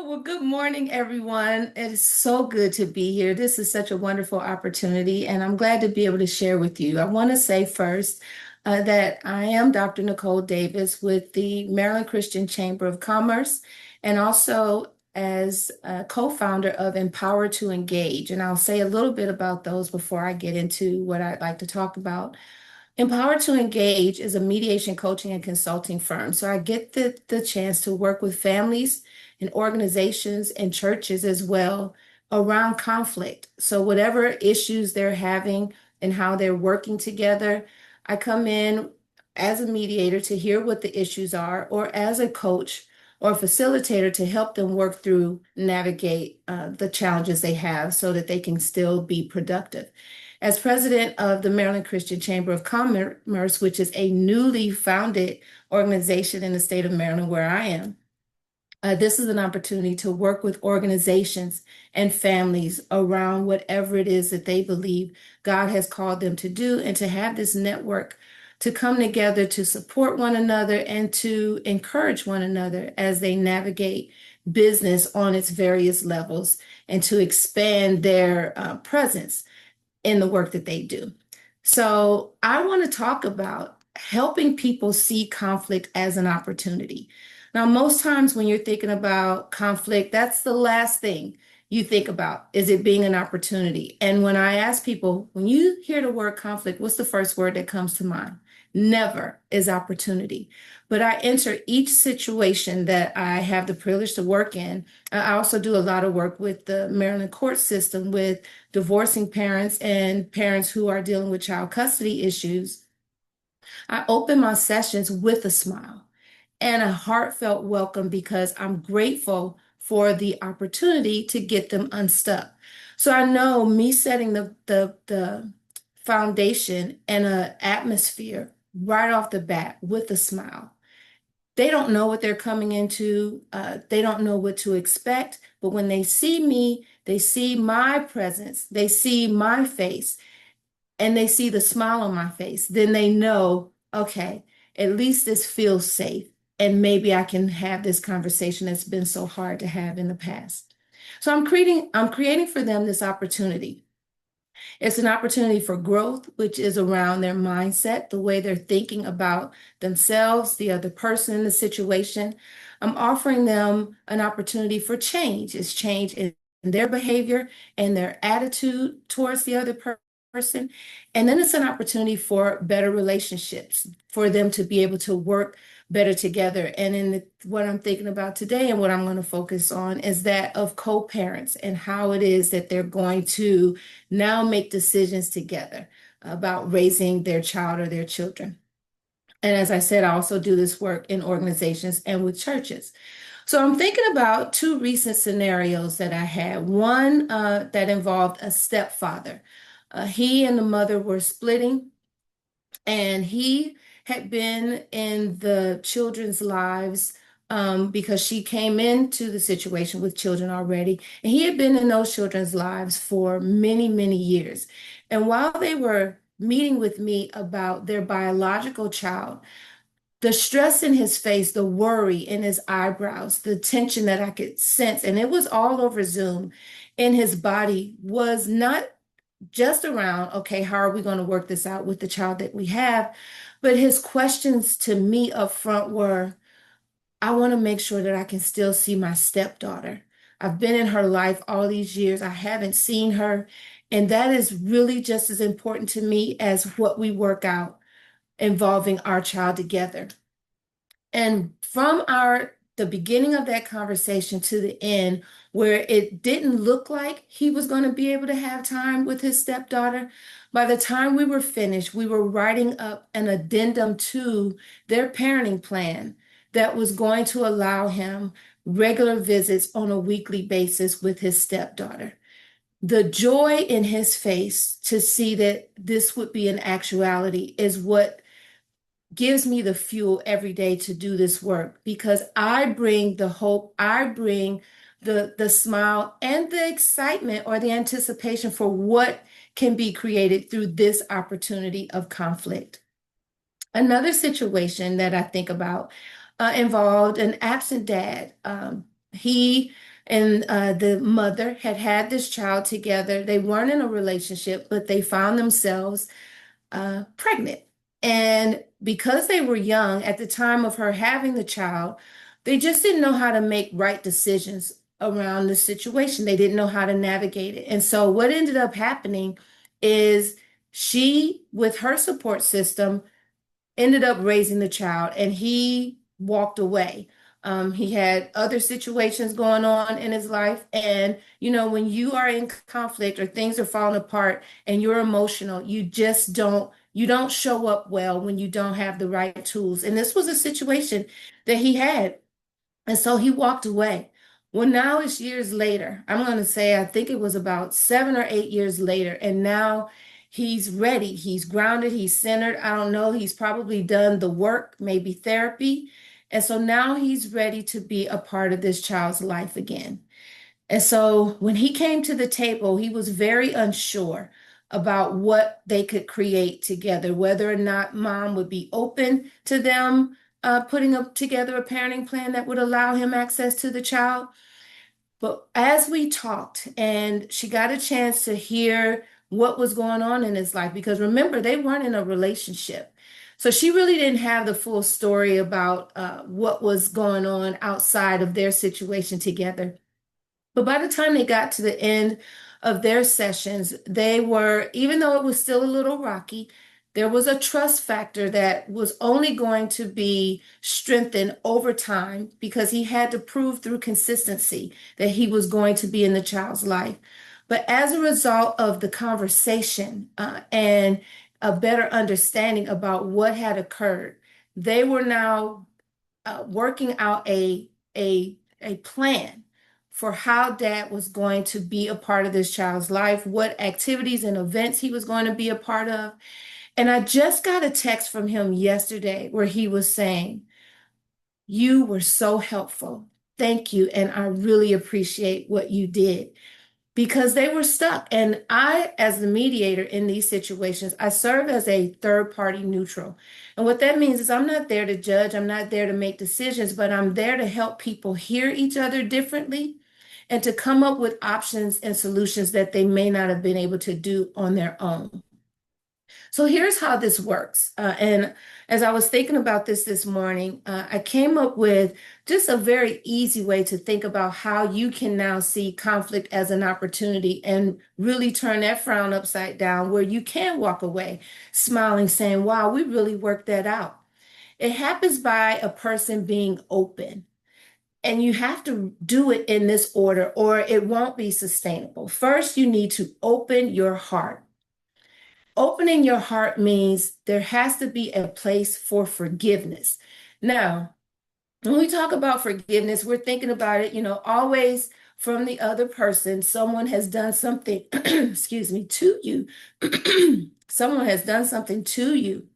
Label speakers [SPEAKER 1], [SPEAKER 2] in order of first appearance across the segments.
[SPEAKER 1] Well, good morning, everyone. It is so good to be here. This is such a wonderful opportunity, and I'm glad to be able to share with you. I want to say first that I am Dr. Nicole Davis with the Maryland Christian Chamber of Commerce, and also as a co-founder of Empower to Engage. And I'll say a little bit about those before I get into what I'd like to talk about. Empower to Engage is a mediation coaching and consulting firm. So I get the chance to work with families and organizations and churches as well around conflict. So whatever issues they're having and how they're working together, I come in as a mediator to hear what the issues are, or as a coach or facilitator to help them work through, navigate the challenges they have so that they can still be productive. As president of the Maryland Christian Chamber of Commerce, which is a newly founded organization in the state of Maryland where I am, this is an opportunity to work with organizations and families around whatever it is that they believe God has called them to do, and to have this network to come together to support one another and to encourage one another as they navigate business on its various levels, and to expand their presence in the work that they do. So I want to talk about helping people see conflict as an opportunity. Now, most times when you're thinking about conflict, that's the last thing you think about, is it being an opportunity. And when I ask people, when you hear the word conflict, what's the first word that comes to mind? Never is opportunity. But I enter each situation that I have the privilege to work in. I also do a lot of work with the Maryland court system with divorcing parents and parents who are dealing with child custody issues. I open my sessions with a smile and a heartfelt welcome, because I'm grateful for the opportunity to get them unstuck. So I know me setting the foundation and an atmosphere right off the bat with a smile. They don't know what they're coming into. They don't know what to expect. But when they see me, they see my presence, they see my face, and they see the smile on my face. Then they know, okay, at least this feels safe. And maybe I can have this conversation that's been so hard to have in the past. So I'm creating for them this opportunity. It's an opportunity for growth, which is around their mindset, the way they're thinking about themselves, the other person in the situation. I'm offering them an opportunity for change. It's change in their behavior and their attitude towards the other person. And then it's an opportunity for better relationships, for them to be able to work better together. And what I'm thinking about today and what I'm going to focus on is that of co-parents, and how it is that they're going to now make decisions together about raising their child or their children. And as I said, I also do this work in organizations and with churches. So I'm thinking about two recent scenarios that I had. One that involved a stepfather. He and the mother were splitting, and he had been in the children's lives because she came into the situation with children already. And he had been in those children's lives for many, many years. And while they were meeting with me about their biological child, the stress in his face, the worry in his eyebrows, the tension that I could sense, and it was all over Zoom, in his body, was not just around, okay, how are we going to work this out with the child that we have? But his questions to me up front were, I want to make sure that I can still see my stepdaughter. I've been in her life all these years. I haven't seen her. And that is really just as important to me as what we work out involving our child together. And from the beginning of that conversation to the end, where it didn't look like he was going to be able to have time with his stepdaughter, by the time we were finished, we were writing up an addendum to their parenting plan that was going to allow him regular visits on a weekly basis with his stepdaughter. The joy in his face to see that this would be an actuality is what gives me the fuel every day to do this work, because I bring the hope, I bring the smile and the excitement or the anticipation for what can be created through this opportunity of conflict. Another situation that I think about involved an absent dad. He and the mother had had this child together. They weren't in a relationship, but they found themselves pregnant. And because they were young at the time of her having the child, they just didn't know how to make right decisions around the situation. They didn't know how to navigate it. And so what ended up happening is she, with her support system, ended up raising the child and he walked away. He had other situations going on in his life. And, when you are in conflict or things are falling apart and you're emotional, you don't show up well when you don't have the right tools. And this was a situation that he had. And so he walked away. Well, now it's years later. I'm going to say, I think it was about 7 or 8 years later. And now he's ready. He's grounded. He's centered. I don't know. He's probably done the work, maybe therapy. And so now he's ready to be a part of this child's life again. And so when he came to the table, he was very unsure about what they could create together, whether or not mom would be open to them putting up together a parenting plan that would allow him access to the child. But as we talked and she got a chance to hear what was going on in his life, because remember, they weren't in a relationship. So she really didn't have the full story about what was going on outside of their situation together. But by the time they got to the end of their sessions, they were, even though it was still a little rocky, there was a trust factor that was only going to be strengthened over time because he had to prove through consistency that he was going to be in the child's life. But as a result of the conversation and a better understanding about what had occurred, they were now working out a plan for how dad was going to be a part of this child's life, what activities and events he was going to be a part of. And I just got a text from him yesterday where he was saying, "You were so helpful. Thank you. And I really appreciate what you did." Because they were stuck. And I, as the mediator in these situations, I serve as a third party neutral. And what that means is I'm not there to judge, I'm not there to make decisions, but I'm there to help people hear each other differently and to come up with options and solutions that they may not have been able to do on their own. So here's how this works. And as I was thinking about this morning, I came up with just a very easy way to think about how you can now see conflict as an opportunity and really turn that frown upside down where you can walk away smiling, saying, "Wow, we really worked that out." It happens by a person being open. And you have to do it in this order or it won't be sustainable. First, you need to open your heart. Opening your heart means there has to be a place for forgiveness. Now, when we talk about forgiveness, we're thinking about it, always from the other person. Someone has done something, excuse me, to you. Someone has done something to you.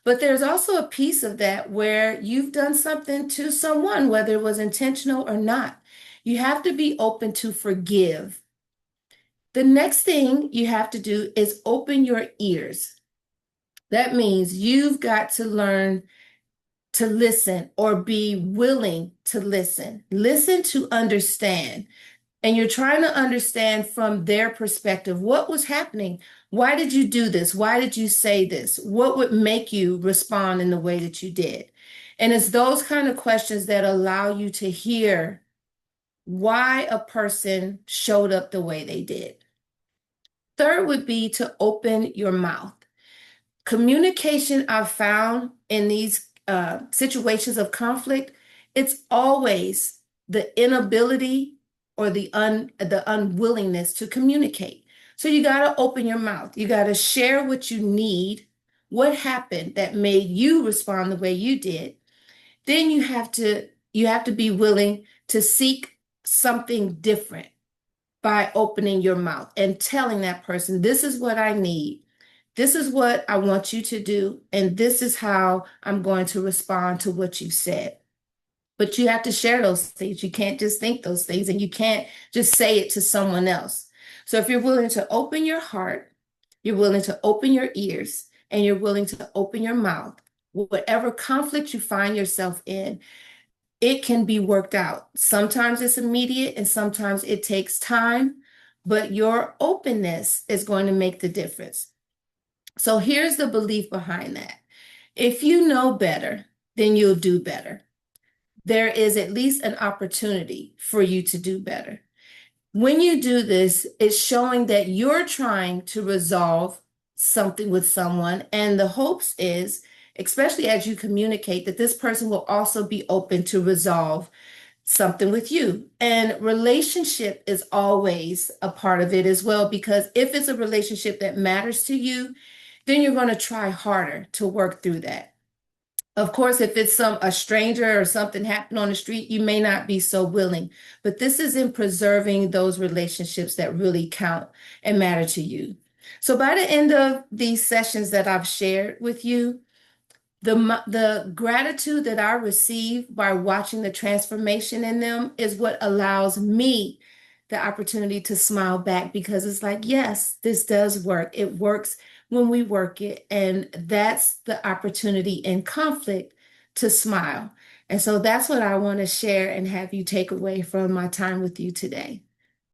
[SPEAKER 1] But there's also a piece of that where you've done something to someone, whether it was intentional or not. You have to be open to forgive. The next thing you have to do is open your ears. That means you've got to learn to listen or be willing to listen. Listen to understand. And you're trying to understand from their perspective what was happening. Why did you do this? Why did you say this? What would make you respond in the way that you did? And it's those kind of questions that allow you to hear why a person showed up the way they did. Third would be to open your mouth. Communication, I've found in these situations of conflict, it's always the inability or the unwillingness to communicate. So you got to open your mouth. You got to share what you need, what happened that made you respond the way you did. Then you have to be willing to seek something different by opening your mouth and telling that person, "This is what I need. This is what I want you to do, and this is how I'm going to respond to what you said." But you have to share those things. You can't just think those things, and you can't just say it to someone else. So if you're willing to open your heart, you're willing to open your ears, and you're willing to open your mouth, whatever conflict you find yourself in, it can be worked out. Sometimes it's immediate and sometimes it takes time, but your openness is going to make the difference. So here's the belief behind that. If you know better, then you'll do better. There is at least an opportunity for you to do better. When you do this, it's showing that you're trying to resolve something with someone, and the hopes is, especially as you communicate, that this person will also be open to resolve something with you. And relationship is always a part of it as well, because if it's a relationship that matters to you, then you're going to try harder to work through that. Of course, if it's a stranger or something happened on the street, you may not be so willing. But this is in preserving those relationships that really count and matter to you. So by the end of these sessions that I've shared with you, the gratitude that I receive by watching the transformation in them is what allows me the opportunity to smile back, because it's like, yes, this does work. It works when we work it. And that's the opportunity in conflict to smile. And so that's what I want to share and have you take away from my time with you today.